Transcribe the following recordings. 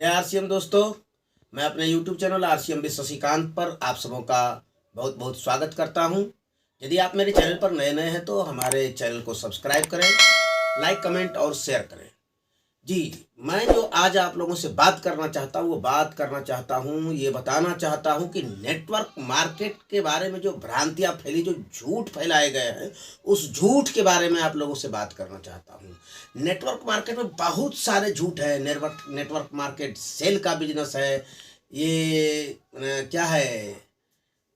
जय आरसीएम दोस्तों। मैं अपने YouTube channel RCM B Shashikant पर आप सबों का बहुत बहुत स्वागत करता हूं। यदि आप मेरे चैनल पर नए हैं तो हमारे चैनल को सब्सक्राइब करें, लाइक कमेंट और शेयर करें। जी, मैं जो आज आप लोगों से बात करना चाहता हूँ ये बताना चाहता हूँ कि नेटवर्क मार्केट के बारे में जो भ्रांतियाँ फैली, जो झूठ फैलाए गए हैं, उस झूठ के बारे में आप लोगों से बात करना चाहता हूँ। नेटवर्क मार्केट में बहुत सारे झूठ है। नेटवर्क मार्केट सेल का बिजनेस है। ये क्या है,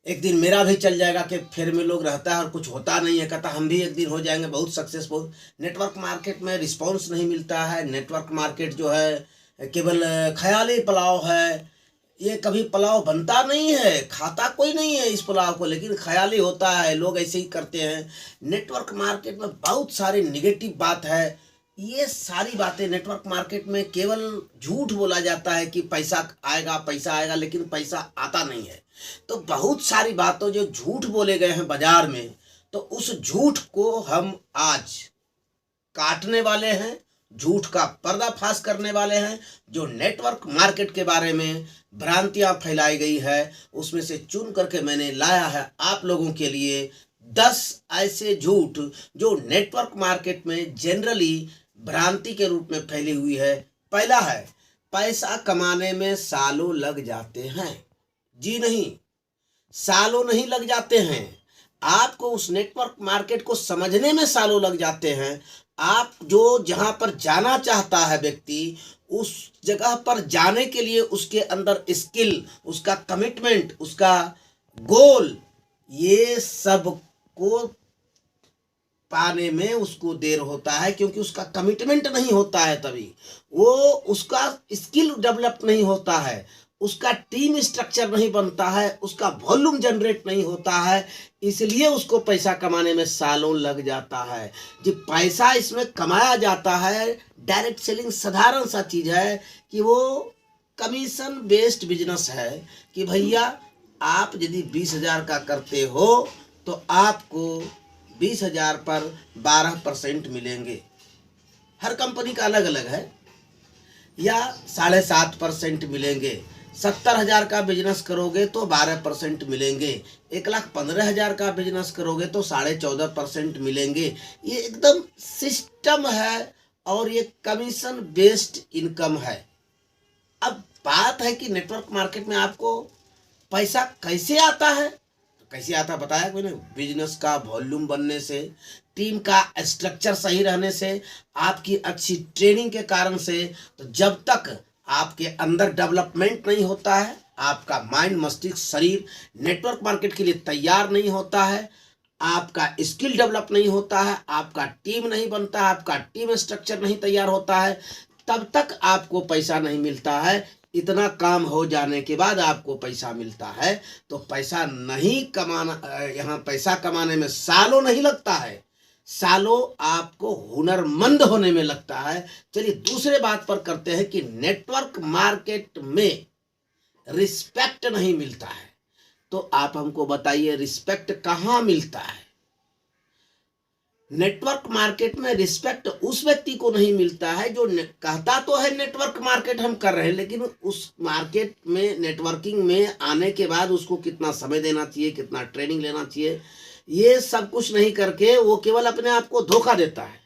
एक दिन मेरा भी चल जाएगा कि फिर में लोग रहता है और कुछ होता नहीं है, कहता हम भी एक दिन हो जाएंगे बहुत सक्सेसफुल। नेटवर्क मार्केट में रिस्पांस नहीं मिलता है। नेटवर्क मार्केट जो है केवल ख्याली पुलाव है। ये कभी पुलाव बनता नहीं है, खाता कोई नहीं है इस पुलाव को, लेकिन ख्याली होता है, लोग ऐसे ही करते हैं। नेटवर्क मार्केट में बहुत सारी निगेटिव बात है। ये सारी बातें नेटवर्क मार्केट में केवल झूठ बोला जाता है कि पैसा आएगा, लेकिन पैसा आता नहीं है। तो बहुत सारी बातों जो झूठ बोले गए हैं बाजार में, तो उस झूठ को हम आज काटने वाले हैं, झूठ का पर्दाफाश करने वाले हैं। जो नेटवर्क मार्केट के बारे में भ्रांतियां फैलाई गई है, उसमें से चुन करके मैंने लाया है आप लोगों के लिए 10 ऐसे झूठ जो नेटवर्क मार्केट में जनरली भ्रांति के रूप में फैली हुई है। पहला है, पैसा कमाने में सालों लग जाते हैं। जी नहीं, सालों नहीं लग जाते हैं। आपको उस नेटवर्क मार्केट को समझने में सालों लग जाते हैं। आप जो जहां पर जाना चाहता है व्यक्ति, उस जगह पर जाने के लिए उसके अंदर स्किल, उसका कमिटमेंट, उसका गोल, ये सब को पाने में उसको देर होता है, क्योंकि उसका कमिटमेंट नहीं होता है। तभी वो उसका स्किल डेवलप नहीं होता है, उसका टीम स्ट्रक्चर नहीं बनता है, उसका वॉल्यूम जनरेट नहीं होता है, इसलिए उसको पैसा कमाने में सालों लग जाता है। जो पैसा इसमें कमाया जाता है, डायरेक्ट सेलिंग साधारण सा चीज है कि वो कमीशन बेस्ड बिजनेस है कि भैया आप यदि 20,000 का करते हो तो आपको 20,000 पर 12% मिलेंगे। हर कंपनी का अलग अलग है। या 7.5% मिलेंगे। 70,000 का बिजनेस करोगे तो 12% मिलेंगे। 1,15,000 का बिजनेस करोगे तो 14.5% मिलेंगे। ये एकदम सिस्टम है और ये कमीशन बेस्ड इनकम है। अब बात है कि नेटवर्क मार्केट में आपको पैसा कैसे आता है, तो कैसे आता बताया कोई नहीं। बिजनेस का वॉल्यूम बनने से, टीम का स्ट्रक्चर सही रहने से, आपकी अच्छी ट्रेनिंग के कारण से। तो जब तक आपके अंदर डेवलपमेंट नहीं होता है, आपका माइंड, मस्तिष्क, शरीर नेटवर्क मार्केट के लिए तैयार नहीं होता है, आपका स्किल डेवलप नहीं होता है, आपका टीम नहीं बनता है, आपका टीम स्ट्रक्चर नहीं तैयार होता है, तब तक आपको पैसा नहीं मिलता है। इतना काम हो जाने के बाद आपको पैसा मिलता है। तो पैसा नहीं कमाना, यहाँ पैसा कमाने में सालों नहीं लगता है, सालों आपको हुनरमंद होने में लगता है। चलिए दूसरे बात पर करते हैं कि नेटवर्क मार्केट में रिस्पेक्ट नहीं मिलता है। तो आप हमको बताइए रिस्पेक्ट कहां मिलता है। नेटवर्क मार्केट में रिस्पेक्ट उस व्यक्ति को नहीं मिलता है जो कहता तो है नेटवर्क मार्केट हम कर रहे हैं, लेकिन उस मार्केट में नेटवर्किंग में आने के बाद उसको कितना समय देना चाहिए, कितना ट्रेनिंग लेना चाहिए, ये सब कुछ नहीं करके वो केवल अपने आप को धोखा देता है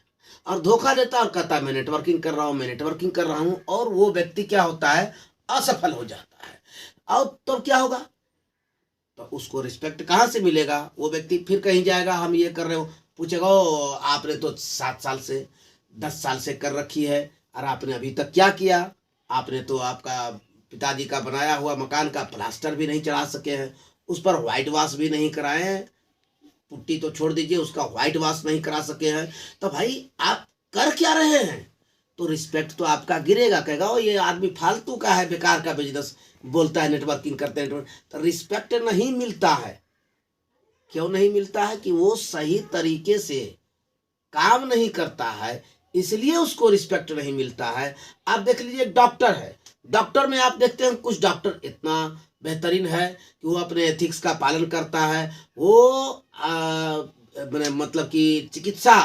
और कहता है मैं नेटवर्किंग कर रहा हूं, मैं नेटवर्किंग कर रहा हूं। और वो व्यक्ति क्या होता है, असफल हो जाता है। और तो क्या होगा, तो उसको रिस्पेक्ट कहां से मिलेगा। वो व्यक्ति फिर कहीं जाएगा, हम ये कर रहे हो, पूछेगा ओ आपने तो 7 साल से 10 साल से कर रखी है और आपने अभी तक क्या किया। आपने तो आपका पिताजी का बनाया हुआ मकान का प्लास्टर भी नहीं चढ़ा सके हैं, उस पर व्हाइट वॉश भी नहीं कराए हैं, पुट्टी तो छोड़ दीजिए, उसका व्हाइट वॉश नहीं करा सके हैं। तो भाई आप कर क्या रहे हैं। तो रिस्पेक्ट तो आपका गिरेगा, कहेगा ओ ये आदमी फालतू का है, बेकार का बिजनेस बोलता है, नेटवर्किंग करते हैं। तो रिस्पेक्ट नहीं मिलता है। क्यों नहीं मिलता है कि वो सही तरीके से काम नहीं करता है, इसलिए उसको रिस्पेक्ट नहीं मिलता है। आप देख लीजिए डॉक्टर है, डॉक्टर में आप देखते हैं कुछ डॉक्टर इतना बेहतरीन है कि वो अपने एथिक्स का पालन करता है, वो मतलब कि चिकित्सा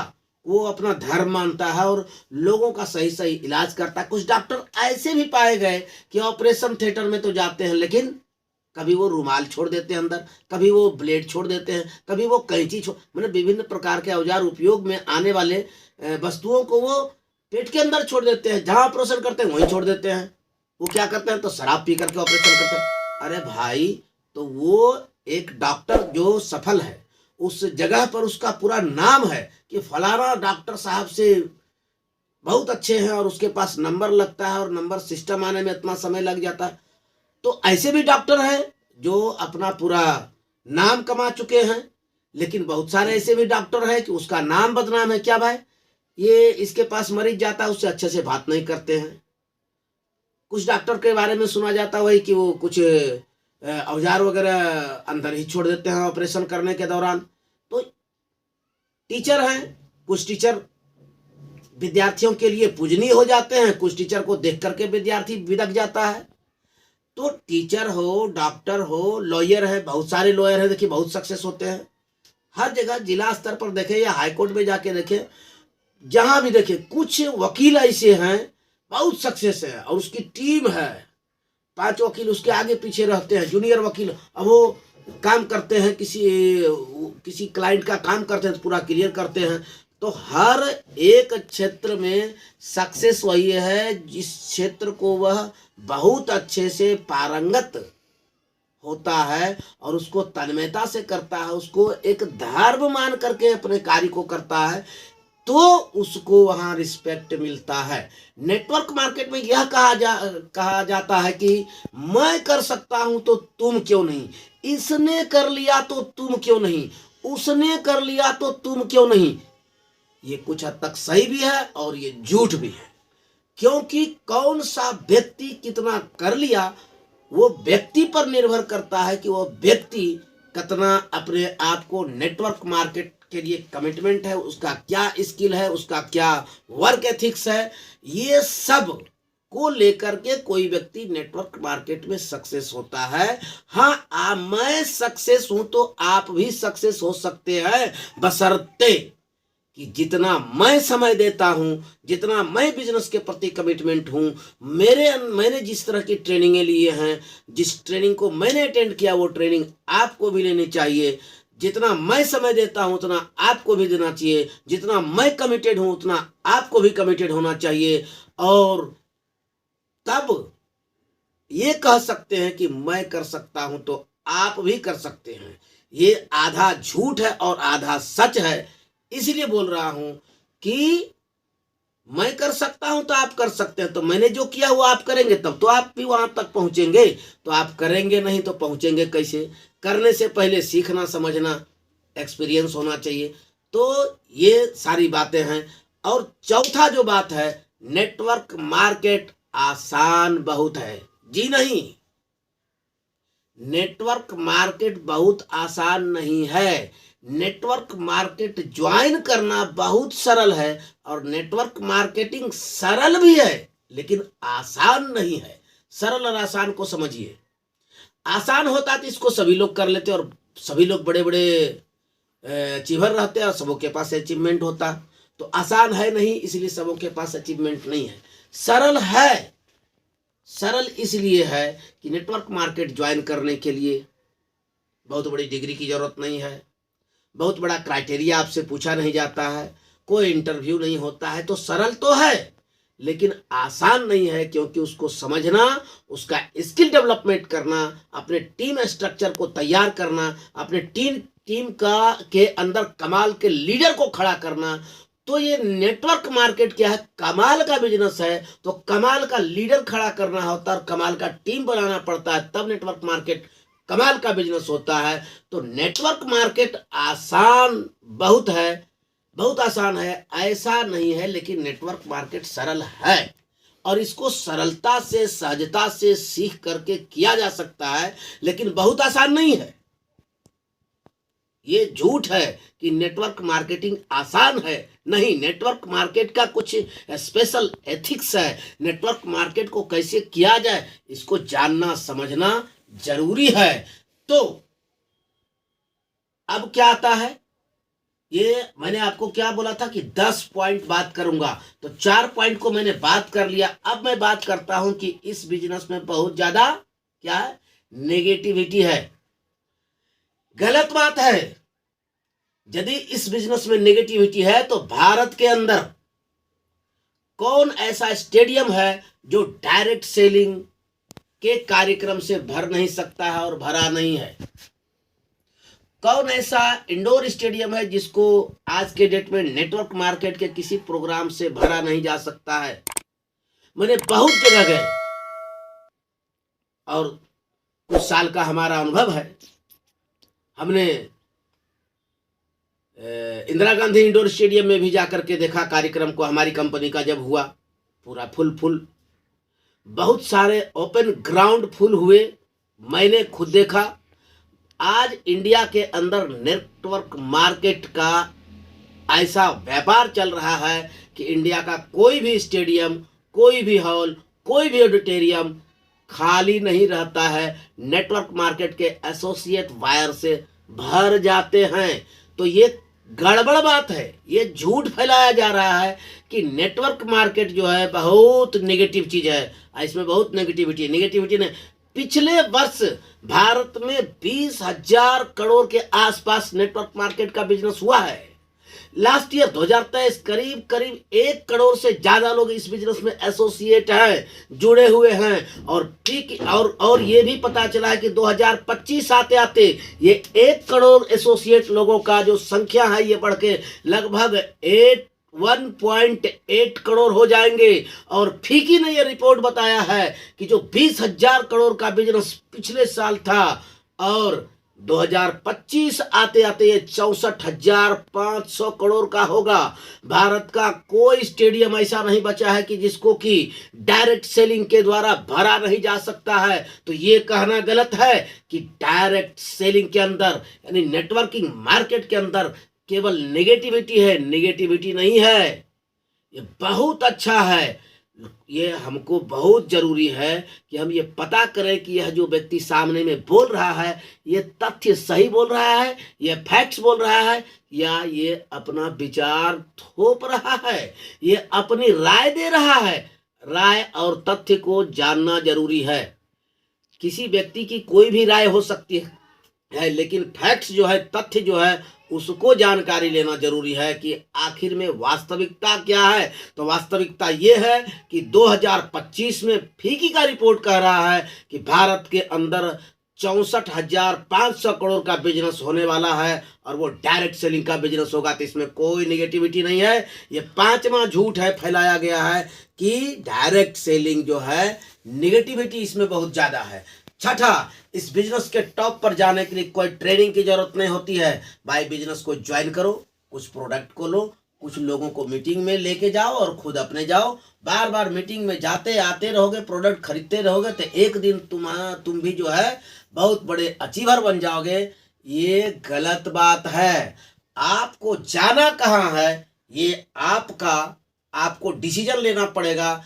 वो अपना धर्म मानता है और लोगों का सही सही इलाज करता है। कुछ डॉक्टर ऐसे भी पाए गए कि ऑपरेशन थिएटर में तो जाते हैं, लेकिन कभी वो रुमाल छोड़ देते हैं अंदर, कभी वो ब्लेड छोड़ देते हैं, कभी वो कैंची छोड़, मतलब विभिन्न प्रकार के औजार उपयोग में आने वाले वस्तुओं को वो पेट के अंदर छोड़ देते हैं। जहां ऑपरेशन करते हैं वहीं छोड़ देते हैं। वो क्या करते हैं, तो शराब पी करके ऑपरेशन करते हैं। अरे भाई, तो वो एक डॉक्टर जो सफल है, उस जगह पर उसका पूरा नाम है कि फलाना डॉक्टर साहब से बहुत अच्छे हैं, और उसके पास नंबर लगता है और नंबर सिस्टम आने में इतना समय लग जाता है। तो ऐसे भी डॉक्टर हैं जो अपना पूरा नाम कमा चुके हैं, लेकिन बहुत सारे ऐसे भी डॉक्टर हैं कि उसका नाम बदनाम है। क्या भाई, ये इसके पास मरीज जाता है, उससे अच्छे से बात नहीं करते हैं। कुछ डॉक्टर के बारे में सुना जाता है वही कि वो कुछ औजार वगैरह अंदर ही छोड़ देते हैं ऑपरेशन करने के दौरान। तो टीचर हैं, कुछ टीचर विद्यार्थियों के लिए पूजनीय हो जाते हैं, कुछ टीचर को देख करके विद्यार्थी बिदक जाता है। तो टीचर हो, डॉक्टर हो, लॉयर है, बहुत सारे लॉयर हैं, देखिए बहुत सक्सेस होते हैं हर जगह। जिला स्तर पर देखें या हाई कोर्ट में जाके देखें, जहां भी देखें, कुछ वकील ऐसे हैं बहुत सक्सेस है, और उसकी टीम है, 5 वकील उसके आगे पीछे रहते हैं, जूनियर वकील। अब वो काम करते हैं, किसी क्लाइंट का काम करते हैं तो पूरा क्लियर करते हैं। तो हर एक क्षेत्र में सक्सेस वही है जिस क्षेत्र को वह बहुत अच्छे से पारंगत होता है और उसको तन्मयता से करता है, उसको एक धर्म मान करके अपने कार्य को करता है, तो उसको वहां रिस्पेक्ट मिलता है। नेटवर्क मार्केट में यह कहा जाता है कि मैं कर सकता हूं तो तुम क्यों नहीं, इसने कर लिया तो तुम क्यों नहीं, उसने कर लिया तो तुम क्यों नहीं। ये कुछ हद तक सही भी है और ये झूठ भी है, क्योंकि कौन सा व्यक्ति कितना कर लिया वो व्यक्ति पर निर्भर करता है कि वो व्यक्ति कितना अपने आप को नेटवर्क मार्केट के लिए कमिटमेंट है, उसका क्या स्किल है, उसका क्या वर्क एथिक्स है। ये सब को लेकर के कोई व्यक्ति नेटवर्क मार्केट में सक्सेस होता है। हाँ, मैं सक्सेस हूं तो आप भी सक्सेस हो सकते हैं, बशर्ते कि जितना मैं समय देता हूं, जितना मैं बिजनेस के प्रति कमिटमेंट हूं, मैंने जिस तरह की ट्रेनिंगें लिए हैं, जिस ट्रेनिंग को मैंने अटेंड किया वो ट्रेनिंग आपको भी लेनी चाहिए। जितना मैं समय देता हूं उतना आपको भी देना चाहिए, जितना मैं कमिटेड हूं उतना आपको भी कमिटेड होना चाहिए। और तब ये कह सकते हैं कि मैं कर सकता हूं तो आप भी कर सकते हैं। ये आधा झूठ है और आधा सच है, इसलिए बोल रहा हूं कि मैं कर सकता हूं तो आप कर सकते हैं। तो मैंने जो किया वो आप करेंगे तब तो आप भी वहां तक पहुंचेंगे, तो आप करेंगे नहीं तो पहुंचेंगे कैसे। करने से पहले सीखना, समझना, एक्सपीरियंस होना चाहिए। तो ये सारी बातें हैं। और चौथा जो बात है, नेटवर्क मार्केट आसान बहुत है। जी नहीं, नेटवर्क मार्केट बहुत आसान नहीं है। नेटवर्क मार्केट ज्वाइन करना बहुत सरल है, और नेटवर्क मार्केटिंग सरल भी है लेकिन आसान नहीं है। सरल और आसान को समझिए। आसान होता तो इसको सभी लोग कर लेते और सभी लोग बड़े बड़े अचीवर रहते और सबों के पास अचीवमेंट होता। तो आसान है नहीं, इसलिए सबों के पास अचीवमेंट नहीं है। सरल है। सरल इसलिए है कि नेटवर्क मार्केट ज्वाइन करने के लिए बहुत बड़ी डिग्री की जरूरत नहीं है, बहुत बड़ा क्राइटेरिया आपसे पूछा नहीं जाता है, कोई इंटरव्यू नहीं होता है। तो सरल तो है लेकिन आसान नहीं है, क्योंकि उसको समझना, उसका स्किल डेवलपमेंट करना, अपने टीम स्ट्रक्चर को तैयार करना, अपने टीम का के अंदर कमाल के लीडर को खड़ा करना। तो ये नेटवर्क मार्केट क्या है, कमाल का बिजनेस है। तो कमाल का लीडर खड़ा करना होता है और कमाल का टीम बनाना पड़ता है, तब नेटवर्क मार्केट कमाल का बिजनेस होता है। तो नेटवर्क मार्केट आसान बहुत है, बहुत आसान है, ऐसा नहीं है, लेकिन नेटवर्क मार्केट सरल है और इसको सरलता से, सहजता से सीख करके किया जा सकता है, लेकिन बहुत आसान नहीं है। ये झूठ है कि नेटवर्क मार्केटिंग आसान है। नहीं, नेटवर्क मार्केट का कुछ स्पेशल एथिक्स है। नेटवर्क मार्केट को कैसे किया जाए इसको जानना, समझना जरूरी है। तो अब क्या आता है, ये मैंने आपको क्या बोला था कि 10 पॉइंट बात करूंगा, तो 4 पॉइंट को मैंने बात कर लिया। अब मैं बात करता हूं कि इस बिजनेस में बहुत ज्यादा क्या है, नेगेटिविटी है, गलत बात है। यदि इस बिजनेस में नेगेटिविटी है तो भारत के अंदर कौन ऐसा स्टेडियम है जो डायरेक्ट सेलिंग के कार्यक्रम से भर नहीं सकता है और भरा नहीं है? कौन ऐसा इंडोर स्टेडियम है जिसको आज के डेट में नेटवर्क मार्केट के किसी प्रोग्राम से भरा नहीं जा सकता है? मैंने बहुत जगह गए और कुछ साल का हमारा अनुभव है। हमने इंदिरा गांधी इंडोर स्टेडियम में भी जाकर के देखा कार्यक्रम को, हमारी कंपनी का जब हुआ पूरा फुल बहुत सारे ओपन ग्राउंड फुल हुए, मैंने खुद देखा। आज इंडिया के अंदर नेटवर्क मार्केट का ऐसा व्यापार चल रहा है कि इंडिया का कोई भी स्टेडियम, कोई भी हॉल, कोई भी ऑडिटोरियम खाली नहीं रहता है, नेटवर्क मार्केट के एसोसिएट वायर से भर जाते हैं। तो ये गड़बड़ बात है, ये झूठ फैलाया जा रहा है कि नेटवर्क मार्केट जो है बहुत नेगेटिव चीज है, इसमें बहुत नेगेटिविटी ने पिछले वर्ष भारत में 20,000 करोड़ के आसपास नेटवर्क मार्केट का बिजनेस हुआ है। लास्ट ईयर 2023 करीब 1 करोड़ से ज्यादा लोग इस बिजनेस में एसोसिएट हैं, जुड़े हुए हैं। और ये भी पता चला है कि 2025 आते आते ये 1 करोड़ एसोसिएट लोगों का जो संख्या है ये बढ़ के लगभग 1.8 करोड़ हो जाएंगे। और फीकी ने यह रिपोर्ट बताया है कि जो 20,000 करोड़ का बिजनेस पिछले साल था और 2025 आते आते ये 64,500 करोड़ का होगा। भारत का कोई स्टेडियम ऐसा नहीं बचा है कि जिसको कि डायरेक्ट सेलिंग के द्वारा भरा नहीं जा सकता है। तो ये कहना गलत है कि डायरेक्ट सेलिंग के अंदर यानी नेटवर्किंग मार्केट के अंदर केवल नेगेटिविटी है, नेगेटिविटी नहीं है। ये बहुत अच्छा है, ये हमको बहुत जरूरी है कि हम ये पता करें कि यह जो व्यक्ति सामने में बोल रहा है ये तथ्य सही बोल रहा है, ये फैक्ट्स बोल रहा है, या ये अपना विचार थोप रहा है, ये अपनी राय दे रहा है। राय और तथ्य को जानना जरूरी है। किसी व्यक्ति की कोई भी राय हो सकती है, लेकिन फैक्ट्स जो है, तथ्य जो है, उसको जानकारी लेना जरूरी है कि आखिर में वास्तविकता क्या है। तो वास्तविकता ये है कि 2025 में फीकी का रिपोर्ट कह रहा है कि भारत के अंदर 64,500 करोड़ का बिजनेस होने वाला है और वो डायरेक्ट सेलिंग का बिजनेस होगा। तो इसमें कोई नेगेटिविटी नहीं है। ये 5वां झूठ है फैलाया गया है कि डायरेक्ट सेलिंग जो है नेगेटिविटी इसमें बहुत ज्यादा है। छठा, इस बिजनेस के टॉप पर जाने के लिए कोई ट्रेनिंग की जरूरत नहीं होती है भाई। बिजनेस को ज्वाइन करो, कुछ प्रोडक्ट को लो, कुछ लोगों को मीटिंग में लेके जाओ और खुद अपने जाओ। बार बार मीटिंग में जाते आते रहोगे, प्रोडक्ट खरीदते रहोगे तो एक दिन तुम भी जो है बहुत बड़े अचीवर बन जाओगे। ये गलत बात है। आपको जाना कहाँ है ये आपको डिसीजन लेना पड़ेगा।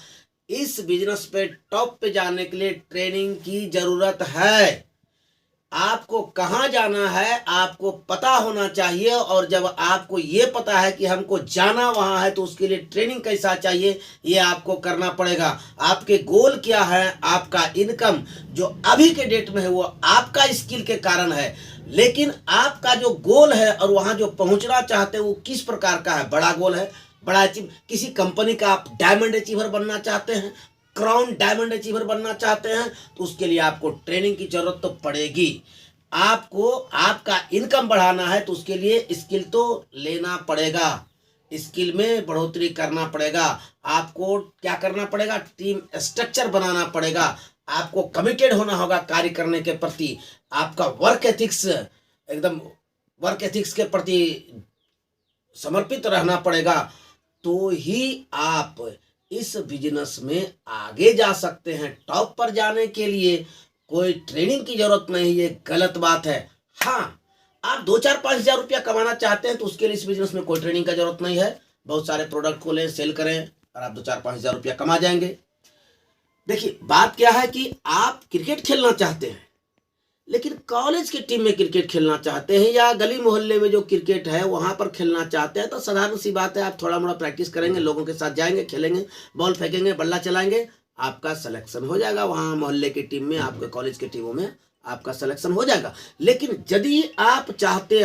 इस बिजनेस पे टॉप पे जाने के लिए ट्रेनिंग की जरूरत है। आपको कहाँ जाना है आपको पता होना चाहिए, और जब आपको ये पता है कि हमको जाना वहाँ है तो उसके लिए ट्रेनिंग कैसा चाहिए ये आपको करना पड़ेगा। आपके गोल क्या है, आपका इनकम जो अभी के डेट में है वो आपका स्किल के कारण है, लेकिन आपका जो गोल है और वहाँ जो पहुँचना चाहते हैं वो किस प्रकार का है। बड़ा गोल है, बड़ा अचीव, किसी कंपनी का आप डायमंड अचीवर बनना चाहते हैं, क्राउन डायमंड अचीवर बनना चाहते हैं, तो उसके लिए आपको ट्रेनिंग की जरूरत तो पड़ेगी। आपको आपका इनकम बढ़ाना है तो उसके लिए स्किल तो लेना पड़ेगा, स्किल में बढ़ोतरी करना पड़ेगा। आपको क्या करना पड़ेगा, टीम स्ट्रक्चर बनाना पड़ेगा, आपको कमिटेड होना होगा कार्य करने के प्रति, आपका वर्क एथिक्स के प्रति समर्पित रहना पड़ेगा। तो ही आप इस बिजनेस में आगे जा सकते हैं। टॉप पर जाने के लिए कोई ट्रेनिंग की जरूरत नहीं, ये गलत बात है। हाँ, आप 2-4-5 हजार रुपया कमाना चाहते हैं तो उसके लिए इस बिजनेस में कोई ट्रेनिंग का जरूरत नहीं है। बहुत सारे प्रोडक्ट को लें, सेल करें और आप 2-4-5 हजार रुपया कमा जाएंगे। देखिए बात क्या है कि आप क्रिकेट खेलना चाहते हैं, लेकिन कॉलेज की टीम में क्रिकेट खेलना चाहते हैं या गली मोहल्ले में जो क्रिकेट है वहां पर खेलना चाहते हैं, तो साधारण सी बात है, आप थोड़ा मोड़ा प्रैक्टिस करेंगे, लोगों के साथ जाएंगे, खेलेंगे, बॉल फेंकेंगे, बल्ला चलाएंगे, आपका सिलेक्शन हो जाएगा वहां मोहल्ले की टीम में, आपके कॉलेज की टीमों में आपका सिलेक्शन हो जाएगा। लेकिन यदि आप चाहते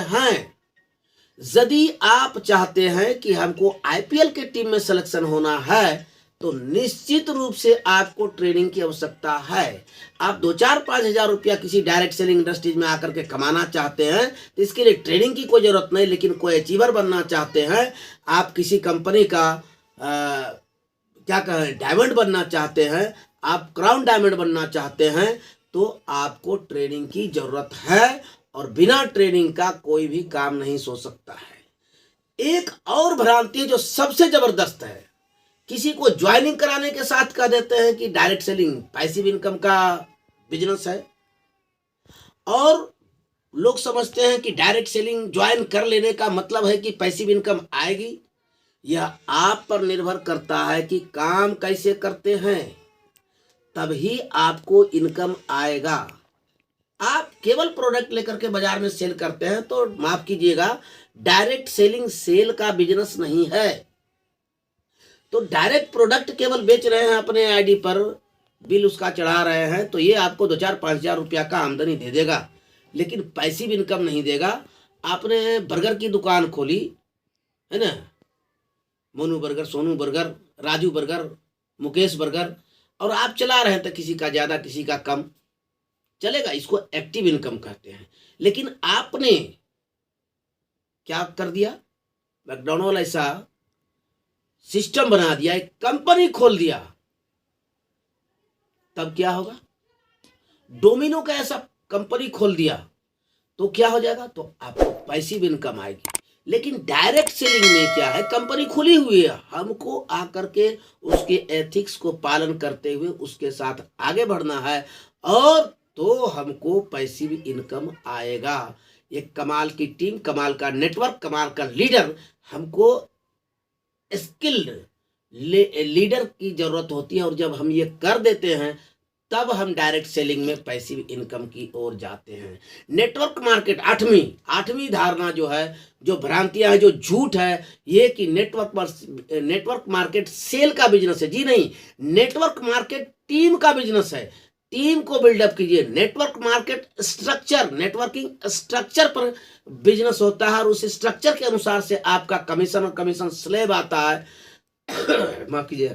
हैं कि हमको आईपीएल की टीम में सिलेक्शन होना है, तो निश्चित रूप से आपको ट्रेनिंग की आवश्यकता है। आप 2-4-5 हज़ार रुपया किसी डायरेक्ट सेलिंग इंडस्ट्रीज में आकर के कमाना चाहते हैं, तो इसके लिए ट्रेनिंग की कोई जरूरत नहीं। लेकिन कोई अचीवर बनना चाहते हैं, आप किसी कंपनी का क्या कहें डायमंड बनना चाहते हैं, आप क्राउन डायमंड बनना चाहते हैं, तो आपको ट्रेनिंग की जरूरत है, और बिना ट्रेनिंग का कोई भी काम नहीं हो सकता है। एक और भ्रांति जो सबसे जबरदस्त है, किसी को ज्वाइनिंग कराने के साथ कह देते हैं कि डायरेक्ट सेलिंग पैसिव इनकम का बिजनेस है, और लोग समझते हैं कि डायरेक्ट सेलिंग ज्वाइन कर लेने का मतलब है कि पैसिव इनकम आएगी। यह आप पर निर्भर करता है कि काम कैसे करते हैं, तभी आपको इनकम आएगा। आप केवल प्रोडक्ट लेकर के बाजार में सेल करते हैं तो माफ कीजिएगा, डायरेक्ट सेलिंग सेल का बिजनेस नहीं है। तो डायरेक्ट प्रोडक्ट केवल बेच रहे हैं, अपने आईडी पर बिल उसका चढ़ा रहे हैं, तो ये आपको 2-4-5 हज़ार रुपया का आमदनी दे देगा, लेकिन पैसिव इनकम नहीं देगा। आपने बर्गर की दुकान खोली है ना, Monu burger, Sonu burger, Raju burger, Mukesh burger, और आप चला रहे हैं, तो किसी का ज़्यादा किसी का कम चलेगा, इसको एक्टिव इनकम कहते हैं। लेकिन आपने क्या कर दिया, मैकडॉनल्ड ऐसा सिस्टम बना दिया, एक कंपनी खोल दिया, तब क्या होगा? डोमिनो का ऐसा कंपनी खोल दिया तो क्या हो जाएगा? तो आपको पैसिव इनकम आएगी। लेकिन डायरेक्ट सेलिंग में क्या है, कंपनी खुली हुई है, हमको आकर के उसके एथिक्स को पालन करते हुए उसके साथ आगे बढ़ना है, और तो हमको पैसिव इनकम आएगा। एक कमाल की टीम, कमाल का नेटवर्क, कमाल का लीडर, हमको स्किल्ड लीडर की जरूरत होती है, और जब हम ये कर देते हैं तब हम डायरेक्ट सेलिंग में पैसिव इनकम की ओर जाते हैं। नेटवर्क मार्केट, आठवीं धारणा जो है, जो भ्रांतियां हैं, जो झूठ है, ये कि नेटवर्क मार्केट सेल का बिजनेस है। जी नहीं, नेटवर्क मार्केट टीम का बिजनेस है। टीम को बिल्डअप कीजिए। Network market structure, networking structure पर बिजनेस होता है, और उस स्ट्रक्चर के अनुसार से आपका कमीशन और कमीशन स्लैब आता है। माफ कीजिए,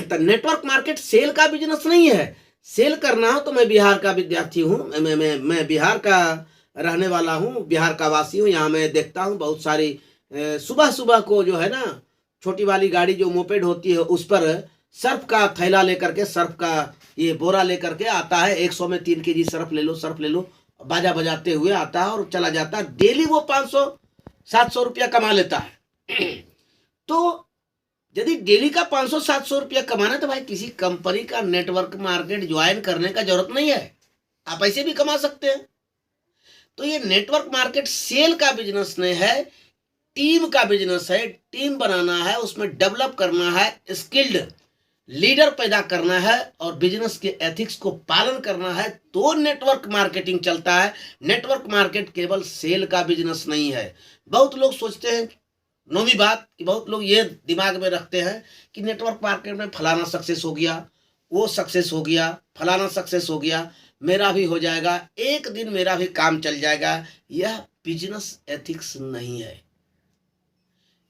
तो नेटवर्क मार्केट सेल का बिजनेस नहीं है। सेल करना हो तो मैं बिहार का विद्यार्थी हूँ, मैं बिहार का रहने वाला हूँ, बिहार का वासी हूँ। यहाँ मैं देखता हूँ बहुत सारी सुबह सुबह को जो है ना, छोटी वाली गाड़ी जो मोपेड होती है, उस पर सर्फ का थैला लेकर के, सर्फ का ये बोरा लेकर के आता है। 100 में 3 kg सर्फ ले लो, बाजा बजाते हुए आता है और चला जाता है। डेली वो 500-700 रुपया कमा लेता है। तो यदि डेली का 500-700 रुपया कमाना है, तो भाई किसी कंपनी का नेटवर्क मार्केट ज्वाइन करने का जरूरत नहीं है, आप ऐसे भी कमा सकते हैं। तो ये नेटवर्क मार्केट सेल का बिजनेस नहीं है, टीम का बिजनेस है। टीम बनाना है, उसमें डेवलप करना है, स्किल्ड लीडर पैदा करना है, और बिजनेस के एथिक्स को पालन करना है, तो नेटवर्क मार्केटिंग चलता है। नेटवर्क मार्केट केवल सेल का बिजनेस नहीं है। बहुत लोग सोचते हैं, नौवीं बात, कि बहुत लोग ये दिमाग में रखते हैं कि नेटवर्क मार्केट में फलाना सक्सेस हो गया, वो सक्सेस हो गया, फलाना सक्सेस हो गया, मेरा भी हो जाएगा, एक दिन मेरा भी काम चल जाएगा। यह बिजनेस एथिक्स नहीं है।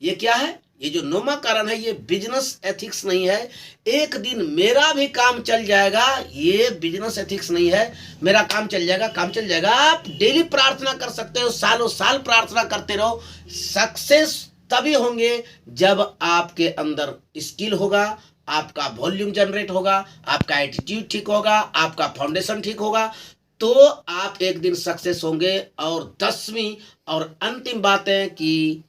ये क्या है? ये जो नौवां कारण है, ये बिजनेस एथिक्स नहीं है। एक दिन मेरा भी काम चल जाएगा, ये बिजनेस एथिक्स नहीं है। मेरा काम चल जाएगा, काम चल जाएगा। आप डेली प्रार्थना कर सकते हो, सालों साल प्रार्थना करते रहो, सक्सेस तभी होंगे जब आपके अंदर स्किल होगा, आपका वॉल्यूम जनरेट होगा, आपका एटीट्यूड ठीक होगा, आपका फाउंडेशन ठीक होगा, तो आप एक दिन सक्सेस होंगे। और 10वीं और अंतिम बात है कि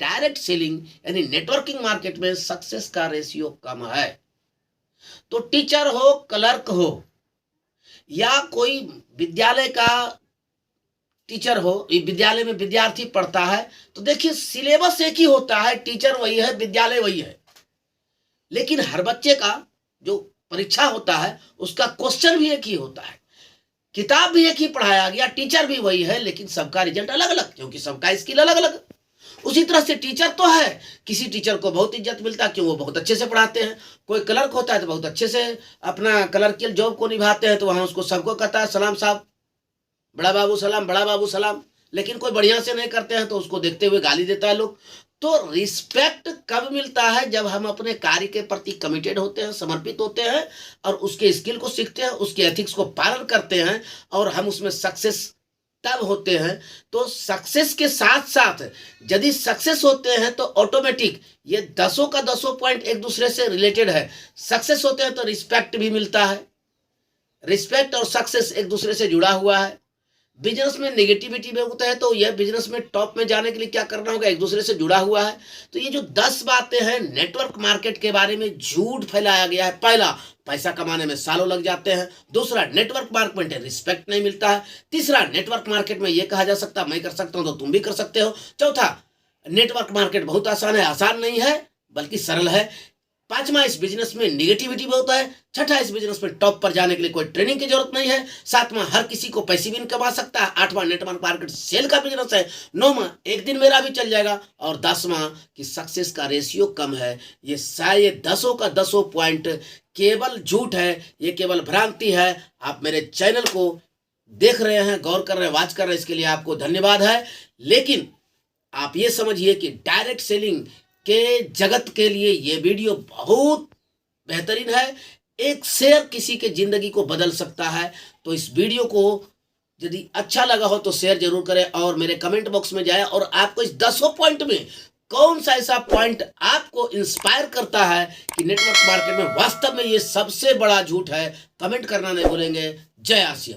डायरेक्ट सेलिंग यानी नेटवर्किंग मार्केट में सक्सेस का रेशियो कम है। तो टीचर हो, क्लर्क हो, या कोई विद्यालय का टीचर हो, विद्यालय में विद्यार्थी पढ़ता है, तो देखिए सिलेबस एक ही होता है, टीचर वही है, विद्यालय वही है, लेकिन हर बच्चे का जो परीक्षा होता है उसका क्वेश्चन भी एक ही होता है, किताब भी एक ही पढ़ाया गया, टीचर भी वही है, लेकिन सबका रिजल्ट अलग अलग, क्योंकि सबका स्किल अलग अलग। उसी तरह से टीचर तो है, किसी टीचर को बहुत इज्जत मिलता है क्यों, वो बहुत अच्छे से पढ़ाते हैं। कोई क्लर्क होता है तो बहुत अच्छे से अपना क्लर्कियल जॉब को निभाते हैं, तो वहाँ उसको सबको कहता है सलाम साहब, बड़ा बाबू सलाम, बड़ा बाबू सलाम। लेकिन कोई बढ़िया से नहीं करते हैं तो उसको देखते हुए गाली देता है लोग। तो रिस्पेक्ट कब मिलता है, जब हम अपने कार्य के प्रति कमिटेड होते हैं, समर्पित होते हैं और उसके स्किल को सीखते हैं, उसके एथिक्स को पालन करते हैं और हम उसमें सक्सेस तब होते हैं। तो सक्सेस के साथ साथ यदि सक्सेस होते हैं तो ऑटोमेटिक ये दसों का दसों पॉइंट एक दूसरे से रिलेटेड है। सक्सेस होते हैं तो रिस्पेक्ट भी मिलता है, रिस्पेक्ट और सक्सेस एक दूसरे से जुड़ा हुआ है। बिजनेस में नेगेटिविटी में होता है तो यह बिजनेस में टॉप में जाने के लिए क्या करना होगा, एक दूसरे से जुड़ा हुआ है। तो ये जो 10 बातें हैं नेटवर्क मार्केट के बारे में झूठ फैलाया गया है। पहला, पैसा कमाने में सालों लग जाते हैं। दूसरा, नेटवर्क मार्केट में रिस्पेक्ट नहीं मिलता है। तीसरा, नेटवर्क मार्केट में यह कहा जा सकता मैं कर सकता हूं तो तुम भी कर सकते हो। चौथा, नेटवर्क मार्केट बहुत आसान है, आसान नहीं है बल्कि सरल है। पांचवा, इस बिजनेस में निगेटिविटी बहुत है। छठा, इस बिजनेस में टॉप पर जाने के लिए कोई ट्रेनिंग की जरूरत नहीं है। सातवां, हर किसी को पैसिव इनकम कमा सकता है। आठवां, नेटवर्क मार्केट सेल का बिजनेस है। नौवां, एक दिन मेरा भी चल जाएगा। और 10वां कि सक्सेस का रेशियो कम है। ये शायद दसों का दसों पॉइंट केवल झूठ है, ये केवल भ्रांति है। आप मेरे चैनल को देख रहे हैं, गौर कर रहे हैं, वॉच कर रहे हैं, इसके लिए आपको धन्यवाद है। लेकिन आप ये समझिए कि डायरेक्ट सेलिंग के जगत के लिए ये वीडियो बहुत बेहतरीन है। एक शेयर किसी के जिंदगी को बदल सकता है। तो इस वीडियो को यदि अच्छा लगा हो तो शेयर जरूर करें और मेरे कमेंट बॉक्स में जाए और आपको इस 10 पॉइंट में कौन सा ऐसा पॉइंट आपको इंस्पायर करता है कि नेटवर्क मार्केट में वास्तव में ये सबसे बड़ा झूठ है, कमेंट करना नहीं भूलेंगे। जय आसिया।